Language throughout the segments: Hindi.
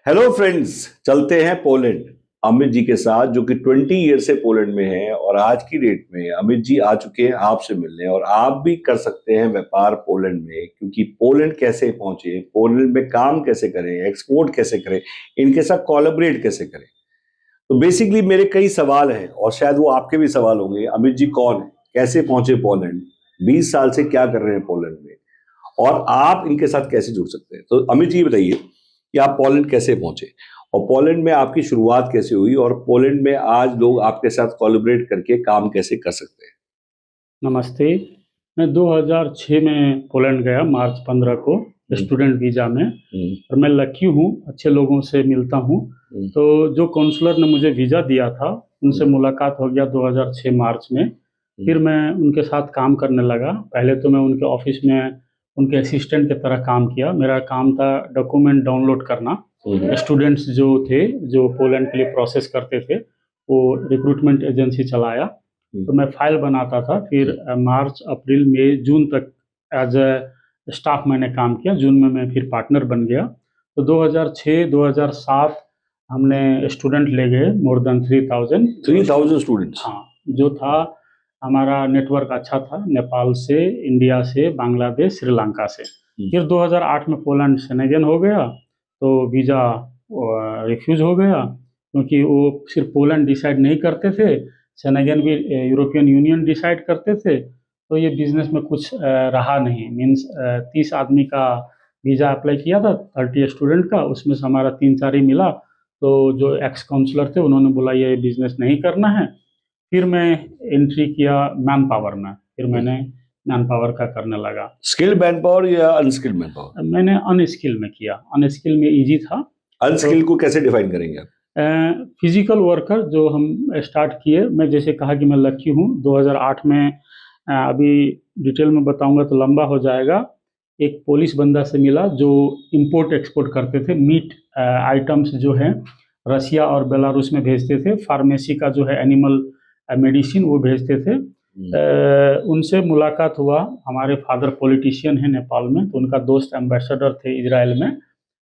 हेलो फ्रेंड्स, चलते हैं पोलैंड अमित जी के साथ, जो कि 20 ईयर से पोलैंड में हैं और आज की डेट में अमित जी आ चुके हैं आपसे मिलने। और आप भी कर सकते हैं व्यापार पोलैंड में, क्योंकि पोलैंड कैसे पहुंचे, पोलैंड में काम कैसे करें, एक्सपोर्ट कैसे करें, इनके साथ कोलैबोरेट कैसे करें। तो बेसिकली मेरे कई सवाल हैं और शायद वो आपके भी सवाल होंगे। अमित जी कौन है, कैसे पहुंचे पोलैंड, 20 साल से क्या कर रहे हैं पोलैंड में, और आप इनके साथ कैसे जुड़ सकते हैं। तो अमित जी बताइए कि आप पोलैंड कैसे पहुंचे और पोलैंड में आपकी शुरुआत कैसे हुई और पोलैंड में आज लोग आपके साथ कोलैबोरेट करके काम कैसे कर सकते हैं। नमस्ते। मैं 2006 में पोलैंड गया, मार्च 15 को स्टूडेंट वीज़ा में। और मैं लकी हूँ, अच्छे लोगों से मिलता हूँ। तो जो काउंसलर ने मुझे वीज़ा दिया था उनसे मुलाकात हो गया 2006 मार्च में। फिर मैं उनके साथ काम करने लगा। पहले तो मैं उनके ऑफिस में उनके असिस्टेंट की तरह काम किया। मेरा काम था डॉक्यूमेंट डाउनलोड करना। स्टूडेंट्स जो थे, जो पोलैंड के लिए प्रोसेस करते थे, वो रिक्रूटमेंट एजेंसी चलाया, तो मैं फाइल बनाता था। फिर मार्च अप्रैल मई जून तक एज ए स्टाफ मैंने काम किया। जून में मैं फिर पार्टनर बन गया। तो 2006-2007 हमने स्टूडेंट ले गए, मोर देन 3000 स्टूडेंट्स। हाँ, जो था हमारा नेटवर्क अच्छा था, नेपाल से, इंडिया से, बांग्लादेश, श्रीलंका से। फिर 2008 में पोलैंड शेंगेन हो गया, तो वीज़ा रिफ्यूज़ हो गया, क्योंकि वो सिर्फ पोलैंड डिसाइड नहीं करते थे, शेंगेन भी यूरोपियन यूनियन डिसाइड करते थे। तो ये बिजनेस में कुछ रहा नहीं। मीन्स 30 आदमी का वीज़ा अप्लाई किया था, 30 स्टूडेंट का, उसमें से हमारा 3-4 ही मिला। तो जो एक्स काउंसलर थे उन्होंने बोला ये बिजनेस नहीं करना है। फिर मैं एंट्री किया मैन पावर में। फिर मैंने मैन पावर का करने लगा। स्किल्ड मैन पावर या अनस्किल्ड मैन पावर? मैंने अनस्किल में किया। अनस्किल में इजी था। अनस्किल्ड को कैसे डिफाइन करेंगे आप? फिजिकल वर्कर जो हम स्टार्ट किए, मैं जैसे कहा कि मैं लकी हूँ 2008 में। अभी डिटेल में बताऊंगा तो लंबा हो जाएगा। एक पुलिस बंदा से मिला जो इंपोर्ट एक्सपोर्ट करते थे, मीट आइटम्स जो हैं रसिया और बेलारूस में भेजते थे। फार्मेसी का जो है एनिमल मेडिसिन वो भेजते थे। उनसे मुलाकात हुआ। हमारे फादर पॉलिटिशियन हैं नेपाल में, तो उनका दोस्त एम्बेसडर थे इजराइल में,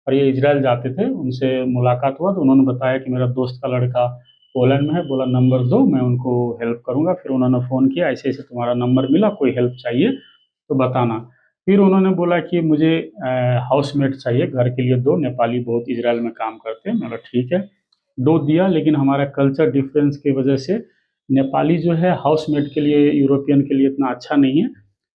और ये इजराइल जाते थे। उनसे मुलाकात हुआ तो उन्होंने बताया कि मेरा दोस्त का लड़का पोलैंड में है, बोला नंबर दो, मैं उनको हेल्प करूँगा। फिर उन्होंने फ़ोन किया, ऐसे ऐसे तुम्हारा नंबर मिला, कोई हेल्प चाहिए तो बताना। फिर उन्होंने बोला कि मुझे हाउसमेट चाहिए घर के लिए, दो नेपाली बहुत इजराइल में काम करते हैं। मैं बोला ठीक है, दो दिया। लेकिन हमारा कल्चर डिफरेंस की वजह से नेपाली जो है हाउसमेट के लिए, यूरोपियन के लिए इतना अच्छा नहीं है।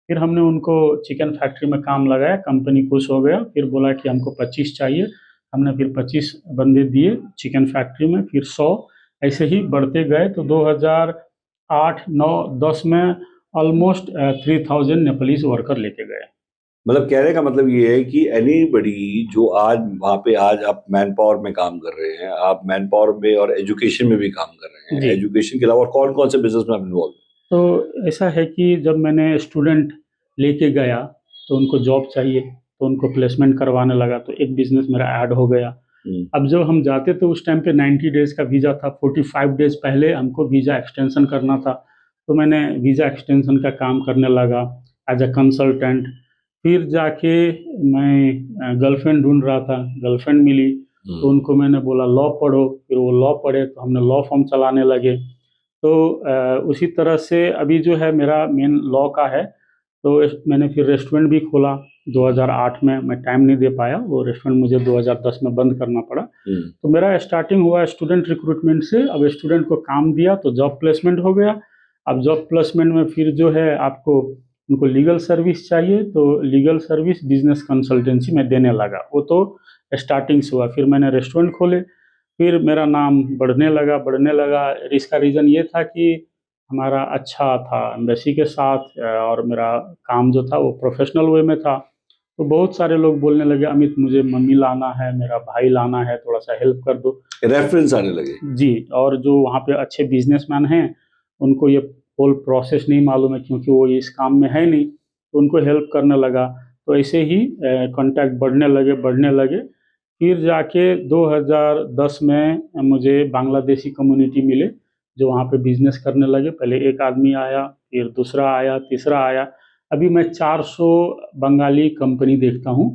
फिर हमने उनको चिकन फैक्ट्री में काम लगाया, कंपनी खुश हो गया। फिर बोला कि हमको 25 चाहिए। हमने फिर 25 बंदे दिए चिकन फैक्ट्री में, फिर 100, ऐसे ही बढ़ते गए। तो 2008, 9, 10 में ऑलमोस्ट 3000 नेपालीज वर्कर लेके गए। मतलब कहने का मतलब ये है कि एनीबडी जो आज वहाँ पे, आज आप मैन पावर में काम कर रहे हैं, आप मैन पावर में और एजुकेशन में भी काम कर रहे हैं, एजुकेशन के अलावा कौन कौन से बिजनेस में आप इन्वॉल्व? तो ऐसा है कि जब मैंने स्टूडेंट लेके गया तो उनको जॉब चाहिए, तो उनको प्लेसमेंट करवाने लगा, तो एक बिजनेस मेरा ऐड हो गया। अब जब हम जाते थे उस टाइम पे 90 डेज का वीज़ा था। 45 डेज पहले हमको वीज़ा एक्सटेंशन करना था, तो मैंने वीज़ा एक्सटेंशन का काम करने लगा एज अ कंसल्टेंट। फिर जाके मैं गर्लफ्रेंड ढूंढ रहा था, गर्लफ्रेंड मिली, तो उनको मैंने बोला लॉ पढ़ो। फिर वो लॉ पढ़े, तो हमने लॉ फॉर्म चलाने लगे। तो उसी तरह से अभी जो है मेरा मेन लॉ का है। तो मैंने फिर रेस्टोरेंट भी खोला 2008 में। मैं टाइम नहीं दे पाया, वो रेस्टोरेंट मुझे 2010 में बंद करना पड़ा। तो मेरा स्टार्टिंग हुआ स्टूडेंट रिक्रूटमेंट से। अब स्टूडेंट को काम दिया तो जॉब प्लेसमेंट हो गया। अब जॉब प्लेसमेंट में फिर जो है आपको उनको लीगल सर्विस चाहिए, तो लीगल सर्विस बिजनेस कंसल्टेंसी में देने लगा। वो तो स्टार्टिंग से हुआ। फिर मैंने रेस्टोरेंट खोले, फिर मेरा नाम बढ़ने लगा बढ़ने लगा। इसका रीज़न ये था कि हमारा अच्छा था एम्बेसी के साथ, और मेरा काम जो था वो प्रोफेशनल वे में था। तो बहुत सारे लोग बोलने लगे अमित मुझे मम्मी लाना है, मेरा भाई लाना है, थोड़ा सा हेल्प कर दो। रेफरेंस आने लगे जी। और जो वहाँ पे अच्छे बिजनेसमैन हैं उनको ये होल प्रोसेस नहीं मालूम है, क्योंकि वो इस काम में है नहीं, तो उनको हेल्प करने लगा। तो ऐसे ही कांटेक्ट बढ़ने लगे बढ़ने लगे। फिर जाके 2010 में मुझे बांग्लादेशी कम्युनिटी मिले जो वहाँ पे बिजनेस करने लगे। पहले एक आदमी आया, फिर दूसरा आया, तीसरा आया। अभी मैं 400 बंगाली कंपनी देखता हूँ।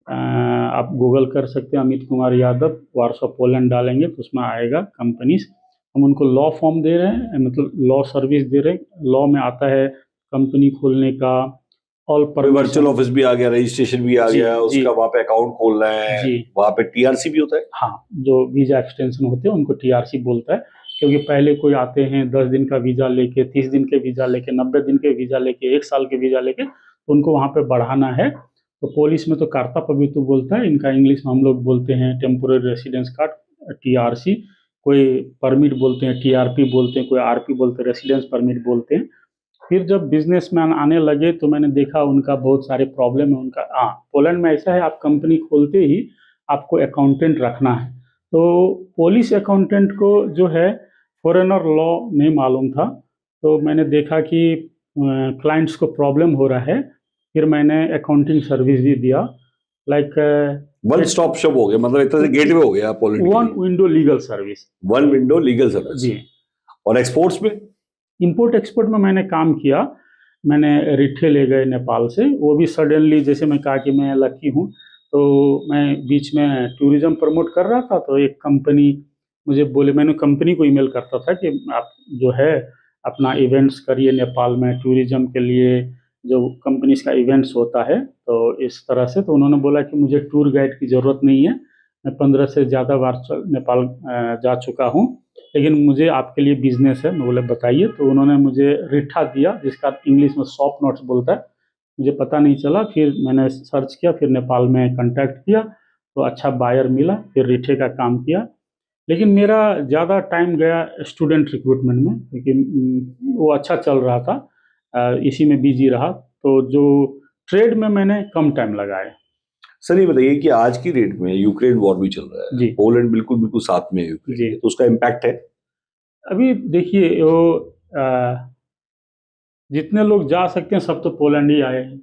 आप गूगल कर सकते हैं, अमित कुमार यादव वार्सो पोलैंड डालेंगे तो उसमें आएगा कंपनीज। हम उनको लॉ फॉर्म दे रहे हैं, मतलब लॉ सर्विस दे रहे हैं। लॉ में आता है कंपनी खोलने का, ऑल वर्चुअल परमिशन। ऑफिस भी आ गया, रजिस्ट्रेशन भी आ जी, गया, जी। उसका वहां पे अकाउंट खोलना है, जी। वहां पे टीआरसी भी होता है। हाँ, जो वीज़ा एक्सटेंशन होते हैं उनको टीआरसी बोलता है, क्योंकि पहले कोई आते हैं 10 दिन का वीज़ा लेके, 30 दिन के वीज़ा लेके, 90 दिन के वीज़ा लेके, 1 साल के वीज़ा लेके, तो उनको वहाँ पे बढ़ाना है। तो पुलिस में तो कार्ता पवित्र बोलता है, इनका इंग्लिश में हम लोग बोलते हैं टेम्पोररी रेसिडेंस कार्ड, टीआरसी। कोई परमिट बोलते हैं, टीआरपी बोलते हैं, कोई आरपी बोलते हैं, रेसिडेंस परमिट बोलते हैं। फिर जब बिजनेसमैन आने लगे तो मैंने देखा उनका बहुत सारे प्रॉब्लम है उनका। हाँ, पोलैंड में ऐसा है, आप कंपनी खोलते ही आपको अकाउंटेंट रखना है। तो पोलिश अकाउंटेंट को जो है फॉरेनर लॉ नहीं मालूम था, तो मैंने देखा कि क्लाइंट्स को प्रॉब्लम हो रहा है। फिर मैंने अकाउंटिंग सर्विस भी दिया, लाइक वन स्टॉप शॉप हो गया, मतलब एक तरह से गेटवे हो गया पोलैंड के वन लिए। Window legal service. One window legal service. जी। और एक्सपोर्ट्स में? इंपोर्ट एक्सपोर्ट में मैंने काम किया। मैंने रिट्ठे ले गए नेपाल से, वो भी सडनली, जैसे मैं कहा कि मैं लकी हूँ, तो मैं बीच में टूरिज़्म प्रमोट कर रहा था, तो एक कंपनी मुझे बोले, मैंने कंपनी को ईमेल करता था कि आप जो है अपना इवेंट्स करिए नेपाल में टूरिज़्म के लिए, जो कंपनीज का इवेंट्स होता है, तो इस तरह से। तो उन्होंने बोला कि मुझे टूर गाइड की ज़रूरत नहीं है, मैं 15 से ज़्यादा बार नेपाल जा चुका हूँ, लेकिन मुझे आपके लिए बिजनेस है। मैं बोले बताइए। तो उन्होंने मुझे रिट्ठा दिया, जिसका इंग्लिश में शॉप नोट्स बोलता है। मुझे पता नहीं चला, फिर मैंने सर्च किया, फिर नेपाल में कांटेक्ट किया, तो अच्छा बायर मिला, फिर रिट्ठे का काम किया। लेकिन मेरा ज़्यादा टाइम गया स्टूडेंट रिक्रूटमेंट में, क्योंकि वो अच्छा चल रहा था, इसी में बिजी रहा। तो जो ट्रेड में मैंने कम टाइम लगाया। सर ये बताइए कि आज की डेट में यूक्रेन वॉर भी चल रहा है जी। पोलैंड बिल्कुल बिल्कुल साथ में है यूक्रेन जी। के, तो उसका इम्पैक्ट है? अभी देखिए, वो जितने लोग जा सकते हैं सब तो पोलैंड ही आए हैं।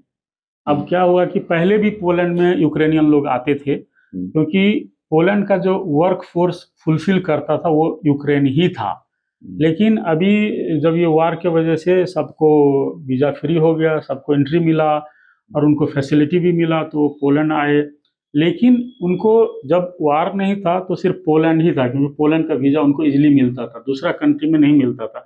अब क्या हुआ कि पहले भी पोलैंड में यूक्रेनियन लोग आते थे, क्योंकि पोलैंड का जो वर्क फोर्स फुलफिल करता था वो यूक्रेन ही था। लेकिन अभी जब ये वार के वजह से सबको वीज़ा फ्री हो गया, सबको एंट्री मिला और उनको फैसिलिटी भी मिला, तो पोलैंड आए। लेकिन उनको जब वार नहीं था तो सिर्फ पोलैंड ही था, क्योंकि पोलैंड का वीज़ा उनको इजीली मिलता था, दूसरा कंट्री में नहीं मिलता था।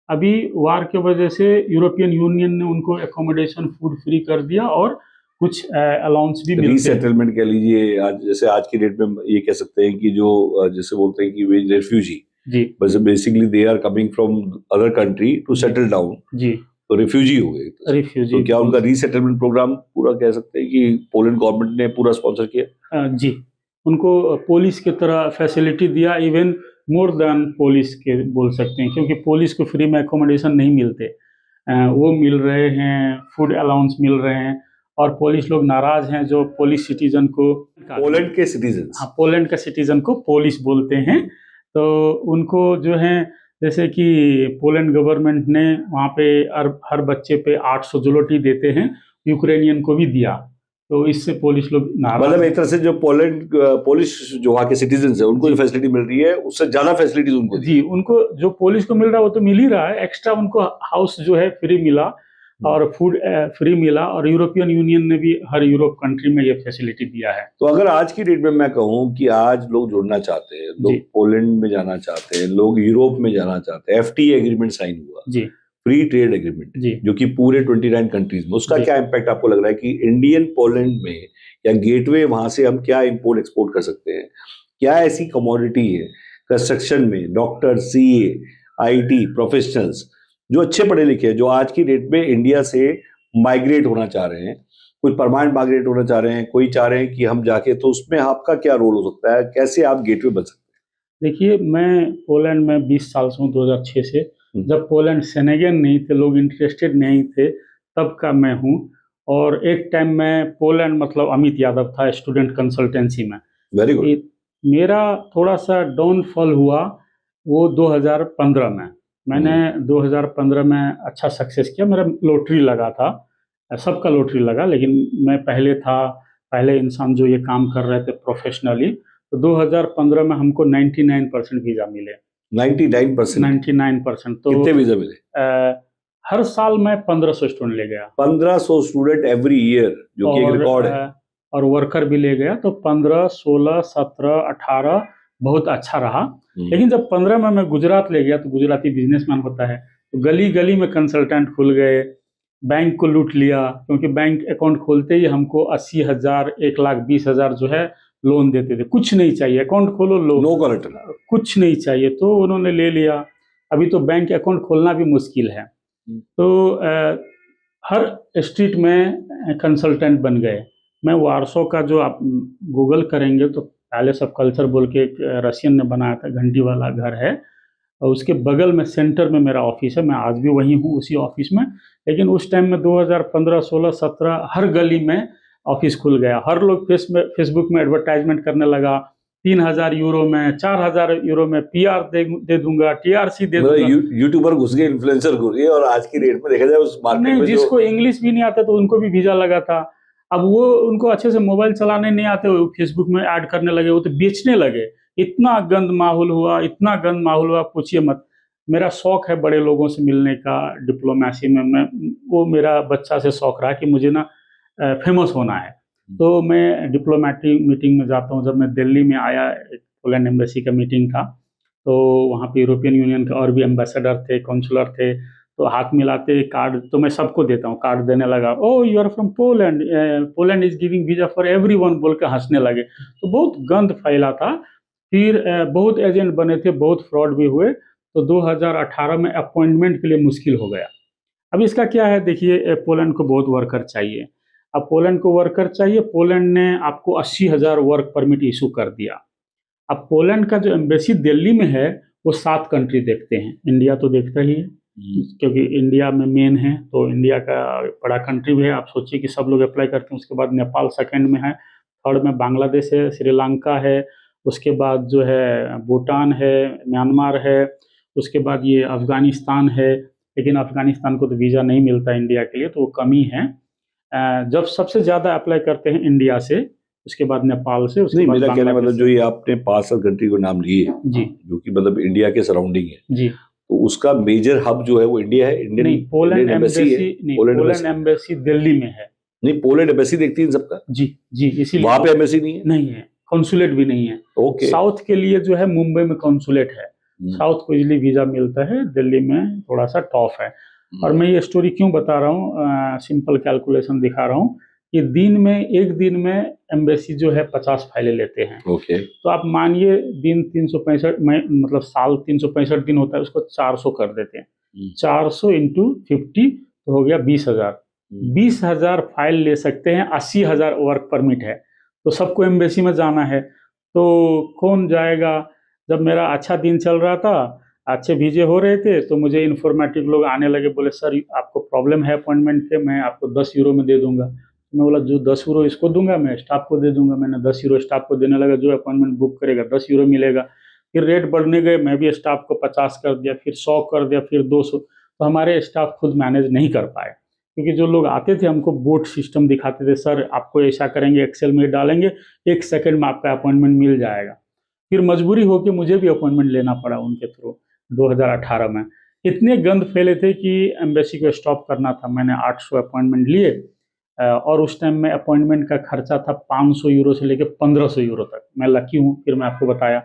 अभी वार के वजह से यूरोपियन यूनियन ने उनको एकोमोडेशन, फूड फ्री कर दिया और कुछ अलाउंस भी मिलते हैं। रीसेटलमेंट कह लीजिए, आज जैसे आज की डेट में ये कह सकते हैं कि जो जैसे बोलते हैं कि वे रेफ्यूजी, जी, बस basically they are coming from other country to settle down, जी, तो रिफ्यूजी हो गए। रिफ्यूजी। तो क्या उनका रीसेटलमेंट प्रोग्राम पूरा कह सकते हैं कि पोलैंड गवर्नमेंट ने पूरा स्पॉन्सर किया? जी, उनको पुलिस की तरह फैसिलिटी दिया, इवन मोर देन पुलिस के बोल सकते हैं, क्योंकि पुलिस को फ्री में एकोमोडेशन नहीं मिलते, वो मिल रहे हैं, फूड अलाउंस मिल रहे हैं। और पुलिस लोग नाराज हैं, जो पुलिस सिटीजन को, पोलैंड के सिटीजन, हाँ, पोलैंड का सिटीजन को पुलिस बोलते हैं। तो उनको जो है, जैसे कि पोलैंड गवर्नमेंट ने वहाँ पे हर बच्चे पे 800 ज़्लोटी देते हैं, यूक्रेनियन को भी दिया, तो इससे पुलिस लोग नाराज। मतलब एक तरह से जो पुलिस जो वहाँ के सिटीजन है उनको जो फैसिलिटी मिल रही है उससे ज्यादा फैसिलिटीज उनको जी, उनको जो पुलिस को मिल रहा है वो तो मिल ही रहा है, एक्स्ट्रा उनको हाउस जो है फ्री मिला और फूड फ्री मिला, और यूरोपियन यूनियन ने भी हर यूरोप कंट्री में ये फैसिलिटी दिया है। तो अगर आज की डेट में मैं कहूँ कि आज लोग जुड़ना चाहते हैं, लोग पोलैंड में जाना चाहते हैं, लोग यूरोप में जाना चाहते हैं, एफटीए एग्रीमेंट साइन हुआ, जी, फ्री ट्रेड एग्रीमेंट, जो कि पूरे 29 कंट्रीज में, उसका क्या इम्पैक्ट आपको लग रहा है कि इंडियन पोलैंड में या गेटवे, वहां से हम क्या इंपोर्ट एक्सपोर्ट कर सकते हैं? क्या ऐसी कमोडिटी है कंस्ट्रक्शन में, डॉक्टर, सीए, आईटी प्रोफेशनल्स जो अच्छे पढ़े लिखे हैं, जो आज की डेट में इंडिया से माइग्रेट होना चाह रहे हैं, कोई परमानेंट माइग्रेट होना चाह रहे हैं, कोई चाह रहे हैं कि हम जाके, तो उसमें आपका क्या रोल हो सकता है? कैसे आप गेटवे बन सकते हैं? देखिए, मैं पोलैंड में 20 साल से हूँ, 2006 से। जब पोलैंड सेनेगन नहीं थे, लोग इंटरेस्टेड नहीं थे, तब का मैं हूँ। और एक टाइम में पोलैंड, मतलब अमित यादव था स्टूडेंट कंसल्टेंसी में। Very good. मेरा थोड़ा सा डाउनफॉल हुआ वो 2015 में। मैंने 2015 में अच्छा सक्सेस किया, मेरा लॉटरी लगा था, सबका लॉटरी लगा, लेकिन मैं पहले इंसान जो ये काम कर रहे थे प्रोफेशनली। तो 2015 में हमको 99% वीज़ा मिले। 99%? तो कितने वीजा मिले? हर साल मैं 1500 स्टूडेंट ले गया। 1500 स्टूडेंट एवरी ईयर, जो कि एक रिकॉर्ड है। और वर्कर भी ले गया, तो 15, 16, 17, 18 बहुत अच्छा रहा। लेकिन जब 15 में मैं गुजरात ले गया, तो गुजराती बिजनेसमैन होता है, तो गली गली में कंसल्टेंट खुल गए, बैंक को लूट लिया, क्योंकि बैंक अकाउंट खोलते ही हमको 80,000, 1,20,000 जो है लोन देते थे। कुछ नहीं चाहिए, अकाउंट खोलो, लो, नो कोलेटरल, कुछ नहीं चाहिए, तो उन्होंने ले लिया। अभी तो बैंक अकाउंट खोलना भी मुश्किल है। तो हर स्ट्रीट में कंसल्टेंट बन गए। मैं वारसो का, जो आप गूगल करेंगे तो पैलेस ऑफ कल्चर बोल के एक रशियन ने बनाया था, घंटी वाला घर है, और उसके बगल में सेंटर में मेरा ऑफिस है। मैं आज भी वही हूँ, उसी ऑफिस में। लेकिन उस टाइम में 2015, 16, 17 हर गली में ऑफिस खुल गया। हर लोग फेसबुक में एडवर्टाइजमेंट करने लगा, 3,000 यूरो में, 4,000 यूरो में PR दे दूंगा, TRC दे दूंगा। यूट्यूबर घुस गए, इन्फ्लुएंसर घुस गए, और आज की रेट में देखा जाए उस मार्केट नहीं, में जिसको इंग्लिश भी नहीं आता तो उनको भी वीजा लगा था। अब वो, उनको अच्छे से मोबाइल चलाने नहीं आते, वो फेसबुक में ऐड करने लगे, वो तो बेचने लगे। इतना गंद माहौल हुआ, इतना गंद माहौल हुआ, पूछिए मत। मेरा शौक है बड़े लोगों से मिलने का, डिप्लोमेसी में मैं, वो मेरा बच्चा से शौक रहा कि मुझे ना फेमस होना है। तो मैं डिप्लोमेटिक मीटिंग में जाता हूँ। जब मैं दिल्ली में आया, एक पोलैंड एम्बेसी का मीटिंग था, तो वहाँ पे यूरोपियन यूनियन के और भी एम्बेसडर थे, काउंसलर थे, तो हाथ मिलाते कार्ड, तो मैं सबको देता हूँ, कार्ड देने लगा। Oh, you are from Poland, Poland is giving visa for everyone बोल के हंसने लगे। तो बहुत गंद फैला था। फिर बहुत एजेंट बने थे, बहुत फ्रॉड भी हुए। तो 2018 में अपॉइंटमेंट के लिए मुश्किल हो गया। अब इसका क्या है, देखिए, पोलैंड को बहुत वर्कर चाहिए। अब पोलैंड को वर्कर चाहिए, पोलैंड ने आपको 80,000 वर्क परमिट इशू कर दिया। अब पोलैंड का जो एम्बेसी दिल्ली में है, वो 7 कंट्री देखते हैं, इंडिया तो देखता ही है, क्योंकि इंडिया में मेन है, तो इंडिया का बड़ा कंट्री भी है। आप सोचिए कि सब लोग अप्लाई करते हैं। उसके बाद नेपाल सेकंड में है, थर्ड में बांग्लादेश है, श्रीलंका है, उसके बाद जो है भूटान है, म्यांमार है, उसके बाद ये अफगानिस्तान है। लेकिन अफगानिस्तान को तो वीज़ा नहीं मिलता इंडिया के लिए, तो वो कमी है। जब सबसे ज़्यादा अप्लाई करते हैं इंडिया से, उसके बाद नेपाल से, उसके नहीं, बाद मेरा कहना बांग्लादेश मतलब जो ये आपने 5-7 कंट्री को नाम लिए जी, जो कि मतलब इंडिया के सराउंडिंग है, जी, तो उसका मेजर हब जो है वो इंडिया है, नहीं, पोलैंड एम्बेसी नहीं, पोलैंड पोलैंड एम्बेसी दिल्ली में है। नहीं, पोलैंड एम्बेसी देखती है इन सबका। जी, जी, इसीलिए वहां पे एम्बेसी नहीं है, नहीं है, कॉन्सुलेट भी नहीं है। ओके। साउथ के लिए जो है मुंबई में कॉन्सुलेट है, साउथ को इजीली वीजा मिलता है, दिल्ली में थोड़ा सा टफ है। और मैं ये स्टोरी क्यों बता रहा हूँ, सिंपल कैलकुलेशन दिखा रहा हूँ कि एक दिन में एम्बेसी जो है 50 फाइलें लेते हैं। ओके। तो आप मानिए दिन 365 में, मतलब साल 365 दिन होता है, उसको 400 कर देते हैं। 400 इंटू 50 तो हो गया 20,000। 20,000 फाइल ले सकते हैं, 80,000 वर्क परमिट है, तो सबको एम्बेसी में जाना है, तो कौन जाएगा। जब मेरा अच्छा दिन चल रहा था, अच्छे वीजे हो रहे थे, तो मुझे इन्फॉर्मेटिव लोग आने लगे, बोले सर आपको प्रॉब्लम है अपॉइंटमेंट के, मैं आपको 10 यूरो में दे दूंगा। मैं बोला जो 10 यूरो इसको दूंगा, मैं स्टाफ को दे दूंगा। मैंने 10 यूरो स्टाफ को देने लगा, जो अपॉइंटमेंट बुक करेगा 10 यूरो मिलेगा। फिर रेट बढ़ने गए, मैं भी स्टाफ को 50 कर दिया, फिर 100 कर दिया, फिर 200। तो हमारे स्टाफ खुद मैनेज नहीं कर पाए, क्योंकि जो लोग आते थे हमको बोट सिस्टम दिखाते थे, सर आपको ऐसा करेंगे, एक्सेल में डालेंगे, 1 सेकंड में आपका अपॉइंटमेंट मिल जाएगा। फिर मजबूरी होकर मुझे भी अपॉइंटमेंट लेना पड़ा उनके थ्रू 2018 में। इतने गंद फैले थे कि एम्बेसी को स्टॉप करना था। मैंने 800 अपॉइंटमेंट लिए, और उस टाइम में अपॉइंटमेंट का खर्चा था 500 यूरो से लेकर 1500 यूरो तक। मैं लकी हूँ, फिर मैं आपको बताया।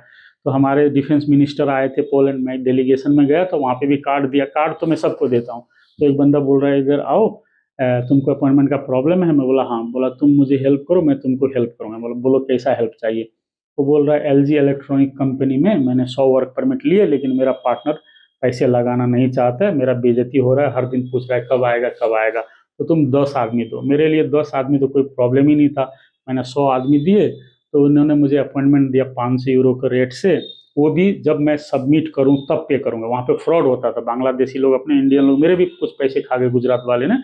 तो हमारे डिफेंस मिनिस्टर आए थे पोलैंड में, डेलीगेशन में गया, तो वहाँ पे भी कार्ड दिया। कार्ड तो मैं सबको देता हूँ। तो एक बंदा बोल रहा है इधर आओ, तुमको अपॉइंटमेंट का प्रॉब्लम है। मैं बोला हाँ। बोला तुम मुझे हेल्प करो, मैं तुमको हेल्प करूँगा। बोलो कैसा हेल्प चाहिए। वो बोल रहा है LG इलेक्ट्रॉनिक कंपनी में मैंने 100 वर्क परमिट लिए, लेकिन मेरा पार्टनर पैसे लगाना नहीं चाहता है, मेरा बेइज्जती हो रहा है, हर दिन पूछ रहा है कब आएगा कब आएगा, तो तुम 10 आदमी दो। मेरे लिए 10 आदमी तो कोई प्रॉब्लम ही नहीं था। मैंने 100 आदमी दिए, तो उन्होंने मुझे अपॉइंटमेंट दिया 500 यूरो के रेट से। वो भी जब मैं सबमिट करूं तब पे करूंगा। वहाँ पे फ्रॉड होता था, बांग्लादेशी लोग, अपने इंडियन लोग, मेरे भी कुछ पैसे खा गए गुजरात वाले ने।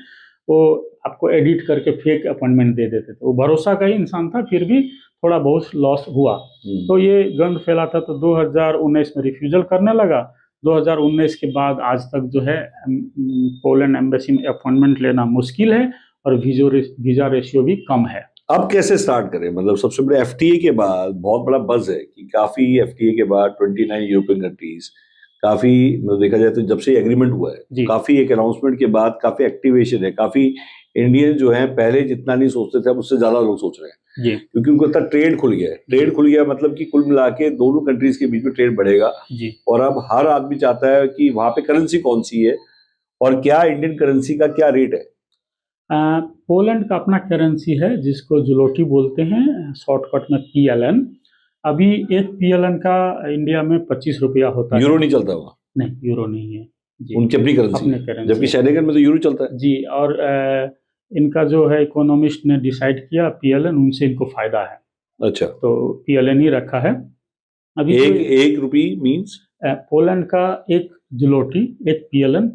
वो आपको एडिट करके फेक अपॉइंटमेंट दे देते थे। वो भरोसा का ही इंसान था, फिर भी थोड़ा बहुत लॉस हुआ। तो ये गंद फैला था। तो 2019 में रिफ्यूजल करने लगा। 2019 के बाद आज तक जो है पोलैंड एम्बेसी में अपॉइंटमेंट लेना मुश्किल है, और वीजा रेशियो भी कम है। अब कैसे स्टार्ट करें? मतलब सबसे बड़े FTA के बाद बहुत बड़ा बज है कि काफी FTA के बाद 29 यूरोपियन कंट्रीज काफी, मतलब देखा जाए तो जब से एग्रीमेंट हुआ है, काफी एक अनाउंसमेंट के बाद काफी एक्टिवेशन है, काफी इंडियन जो है पहले जितना नहीं सोचते थे अब उससे ज्यादा लोग सोच रहे हैं, जी क्योंकि उनको इतना ट्रेड खुल गया है। ट्रेड खुल गया मतलब कि कुल मिला के दोनों कंट्रीज के बीच में ट्रेड बढ़ेगा। जी। और अब हर आदमी चाहता है कि वहां पे करेंसी कौन सी है और क्या इंडियन करेंसी का क्या रेट है। पोलैंड का अपना करेंसी है जिसको जुलोटी बोलते हैं, शॉर्टकट में PLN। अभी एक PLN का इंडिया में 25 रुपया होता है। यूरो नहीं चलता वहाँ? नहीं, यूरो नहीं है जी, उनकी अपनी करेंसी अपने है, करेंसी जबकि है शेनेगन में तो यूरो चलता है। जी। और इनका जो है इकोनॉमिस्ट ने डिसाइड किया PLN, उनसे इनको फायदा है, अच्छा, तो PLN ही रखा है अभी। एक रुपी मीन्स पोलैंड का एक जुलोटी, एक PLN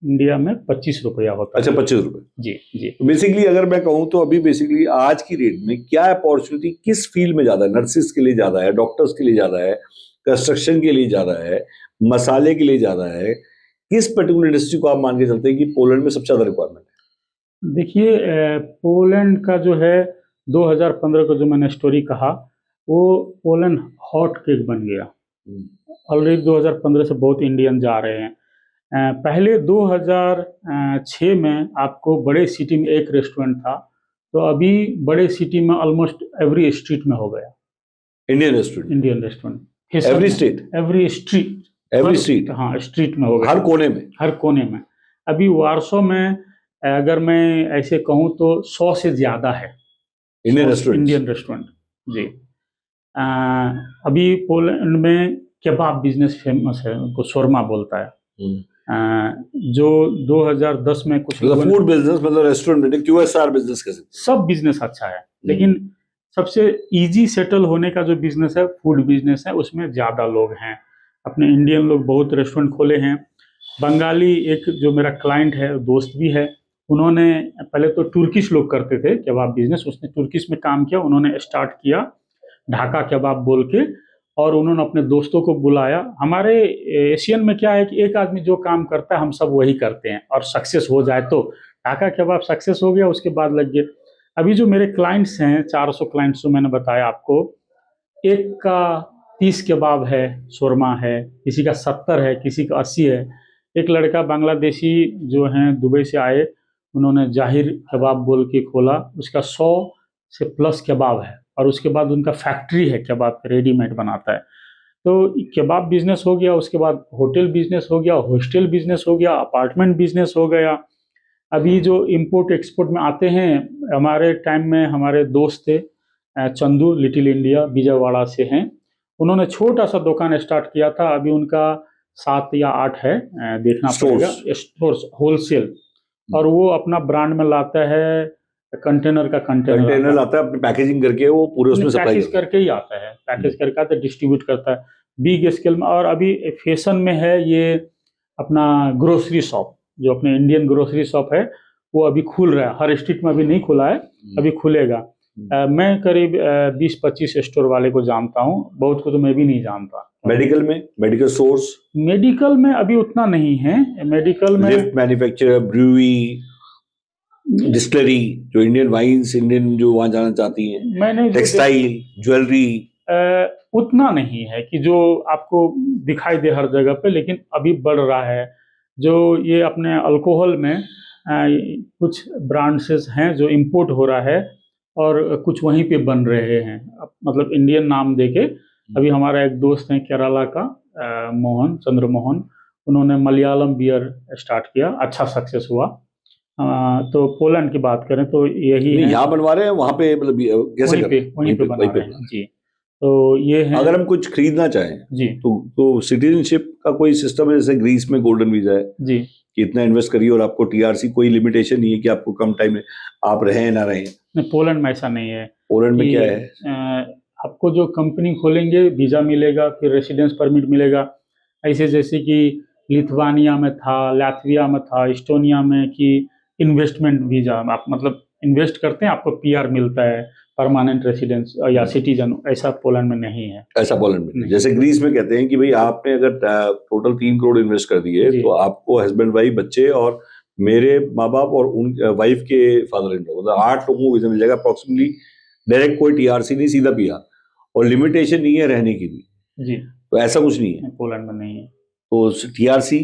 इंडिया में 25 रुपया होता अच्छा है। 25 रुपए। जी जी। तो बेसिकली अगर मैं कहूँ तो अभी बेसिकली आज की रेट में क्या अपॉर्चुनिटी किस फील्ड में ज्यादा है? नर्सिस के लिए ज्यादा है, डॉक्टर्स के लिए ज्यादा है, कंस्ट्रक्शन के लिए ज्यादा है, मसाले के लिए ज्यादा है? किस पर्टिकुलर इंडस्ट्री को आप मान के चलते हैं कि पोलैंड में सबसे ज्यादा रिक्वायरमेंट है? देखिए, पोलैंड का जो है 2015 का जो मैंने स्टोरी कहा, वो पोलैंड हॉट केक बन गया। ऑलरेडी 2015 से बहुत इंडियन जा रहे हैं। पहले 2006 में आपको बड़े सिटी में एक रेस्टोरेंट था, तो अभी बड़े सिटी में ऑलमोस्ट एवरी स्ट्रीट में हो गया Indian restaurant. Indian restaurant every state, every street, every street, हाँ स्ट्रीट में हो गया, हर कोने में, हर कोने में। अभी वार्सो में अगर मैं ऐसे कहूँ तो 100 से ज़्यादा है इंडियन रेस्टोरेंट। इंडियन रेस्टोरेंट जी। अभी पोलैंड में केबाब बिजनेस फेमस है, उनको शोरमा बोलता है। जो 2010 में कुछ फूड बिजनेस मतलब रेस्टोरेंट QSR बिजनेस कह सकते हैं। सब बिजनेस अच्छा है, लेकिन सबसे इजी सेटल होने का जो बिजनेस है फूड बिजनेस है, उसमें ज़्यादा लोग हैं। अपने इंडियन लोग बहुत रेस्टोरेंट खोले हैं। बंगाली एक जो मेरा क्लाइंट है, दोस्त भी है, उन्होंने पहले तो तुर्किश लोग करते थे कबाब बिजनेस, उसने तुर्किश में काम किया, उन्होंने स्टार्ट किया ढाका कबाब बोल के, और उन्होंने अपने दोस्तों को बुलाया। हमारे एशियन में क्या है कि एक आदमी जो काम करता है हम सब वही करते हैं, और सक्सेस हो जाए तो ढाका कबाब सक्सेस हो गया, उसके बाद लग गए। अभी जो मेरे क्लाइंट्स हैं 400 क्लाइंट्स जो मैंने बताया आपको, एक का 30 कबाब है, शोरमा है, किसी का 70 है, किसी का 80 है। एक लड़का बांग्लादेशी जो हैं दुबई से आए, उन्होंने जाहिर कबाब बोल के खोला, उसका 100 से प्लस कबाब है, और उसके बाद उनका फैक्ट्री है कबाब रेडीमेड बनाता है। तो कबाब बिजनेस हो गया, उसके बाद होटल बिजनेस हो गया, हॉस्टल बिजनेस हो गया, अपार्टमेंट बिजनेस हो गया। अभी जो इंपोर्ट एक्सपोर्ट में आते हैं, हमारे टाइम में हमारे दोस्त थे चंदू, लिटिल इंडिया विजयवाड़ा से हैं, उन्होंने छोटा सा दुकान स्टार्ट किया था। अभी उनका 7 या 8 है, देखना पड़ेगा, स्टोर्स होलसेल, और वो अपना ब्रांड में लाता है, कंटेनर का कंटेनर आता है, अपनी पैकेजिंग करके वो पूरे उसमें सप्लाई करके ही आता है, पैकेज करके आता है, डिस्ट्रीब्यूट करता है बिग स्केल में। और अभी फैशन में है ये अपना ग्रोसरी शॉप, जो अपने इंडियन ग्रोसरी शॉप है, वो अभी खुल रहा है, हर स्ट्रीट में अभी नहीं खुला है, अभी खुलेगा। मैं करीब 20-25 स्टोर वाले को जानता हूँ, बहुत को तो मैं भी नहीं जानता। मेडिकल में, मेडिकल सोर्स, मेडिकल में अभी उतना नहीं है। मेडिकल में लिफ्ट मैन्युफैक्चरर, ब्रूअरी, डिस्टिलरी, जो इंडियन वाइन्स, इंडियन जो वहां जाना चाहती हैं, मैंने टेक्सटाइल, ज्वेलरी, उतना नहीं है कि जो आपको दिखाई दे हर जगह पे, लेकिन अभी बढ़ रहा है। जो ये अपने अल्कोहल में कुछ ब्रांड्स हैं जो इंपोर्ट हो रहा है, और कुछ वहीं पे बन रहे हैं, मतलब इंडियन नाम देके। अभी हमारा एक दोस्त है केरला का, मोहन, चंद्र मोहन, उन्होंने मलयालम बियर स्टार्ट किया, अच्छा सक्सेस हुआ। तो पोलैंड की बात करें तो यही है, यहाँ बनवा रहे हैं, वहाँ पे मतलब कैसे वहीं पे बना रहे हैं जी। तो ये है, अगर हम कुछ खरीदना चाहें जी तो सिटीजनशिप का कोई सिस्टम है? जैसे ग्रीस में गोल्डन वीजा है जी, कि इतना इन्वेस्ट करिए और आपको TRC, कोई लिमिटेशन नहीं है कि आपको कम टाइम में आप रहें ना रहें? नहीं, पोलैंड में ऐसा नहीं है। पोलैंड में क्या है? आपको जो कंपनी खोलेंगे वीज़ा मिलेगा, फिर रेसिडेंस परमिट मिलेगा। ऐसे जैसे कि लिथुआनिया में था, लातविया में था, एस्टोनिया में, कि इन्वेस्टमेंट वीज़ा, आप मतलब इन्वेस्ट करते हैं, आपको PR मिलता है, परमानेंट रेसिडेंस या सिटीजन। ऐसा पोलैंड में नहीं है। ऐसा पोलैंड में, जैसे ग्रीस में कहते हैं कि भाई आपने अगर टोटल 3 करोड़ इन्वेस्ट कर दिए तो आपको हस्बैंड वाइफ बच्चे और मेरे माँ बाप और उन वाइफ के फादर इन लॉ, मतलब 8 लोगों को वीजा मिल जाएगा अप्रोक्सीमेटली। डायरेक्ट कोई TRC नहीं, सीधा PR, और लिमिटेशन नहीं है रहने की भी जी। तो ऐसा कुछ नहीं है, पोलैंड में नहीं है। तो TRC,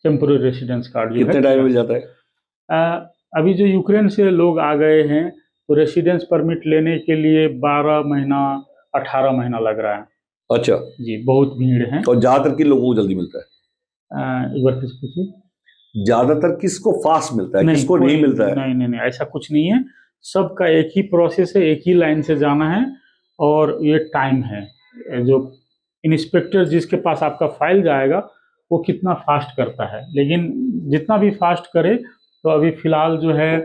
टेम्पोररी रेसिडेंस कार्ड, कितने टाइम मिल जाता है? अभी जो यूक्रेन से लोग आ गए हैं तो रेसिडेंस परमिट लेने के लिए 12 महीना 18 महीना लग रहा है। अच्छा, जी, बहुत भीड़ है। और ज्यादातर किन लोगों को जल्दी मिलता है? एक बार फिर से पूछिए। ज्यादातर किसको फास्ट मिलता है, नहीं, किसको कोई नहीं मिलता है? नहीं नहीं नहीं, ऐसा कुछ नहीं है। सबका एक ही प्रोसेस है, एक ही लाइन से जाना है और ये टाइम है। जो इंस्पेक्टर जिसके पास आपका फाइल जाएगा वो कितना फास्ट करता है, लेकिन जितना भी फास्ट करे तो अभी फ़िलहाल जो है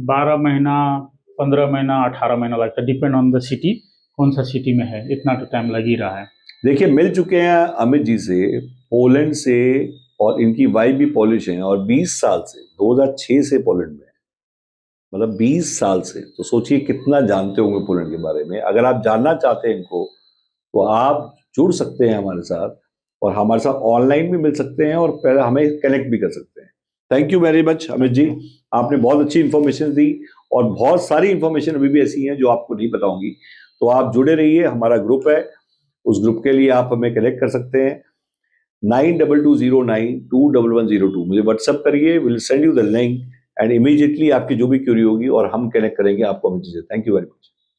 12 महीना, 15 महीना, 18 महीना लगता है, डिपेंड ऑन द सिटी, कौन सा सिटी में है, इतना तो टाइम लग ही रहा है। देखिए, मिल चुके हैं अमित जी से, पोलैंड से, और इनकी वाइफ भी पॉलिश हैं और 20 साल से, 2006 से पोलैंड में है, मतलब 20 साल से। तो सोचिए कितना जानते होंगे पोलैंड के बारे में। अगर आप जानना चाहते हैं इनको तो आप जुड़ सकते हैं हमारे साथ, और हमारे साथ ऑनलाइन भी मिल सकते हैं और पहले हमें कनेक्ट भी कर सकते हैं। Thank you very much Amit ji, आपने बहुत अच्छी इन्फॉर्मेशन दी, और बहुत सारी इन्फॉर्मेशन अभी भी ऐसी हैं जो आपको नहीं पता होंगी। तो आप जुड़े रहिए, हमारा ग्रुप है, उस ग्रुप के लिए आप हमें कनेक्ट कर सकते हैं। 9220921102 मुझे व्हाट्सअप करिए, will send you the link, and immediately आपकी जो भी क्यूरी होगी और हम कनेक्ट करेंगे आपको अमित जी से। Thank you very much.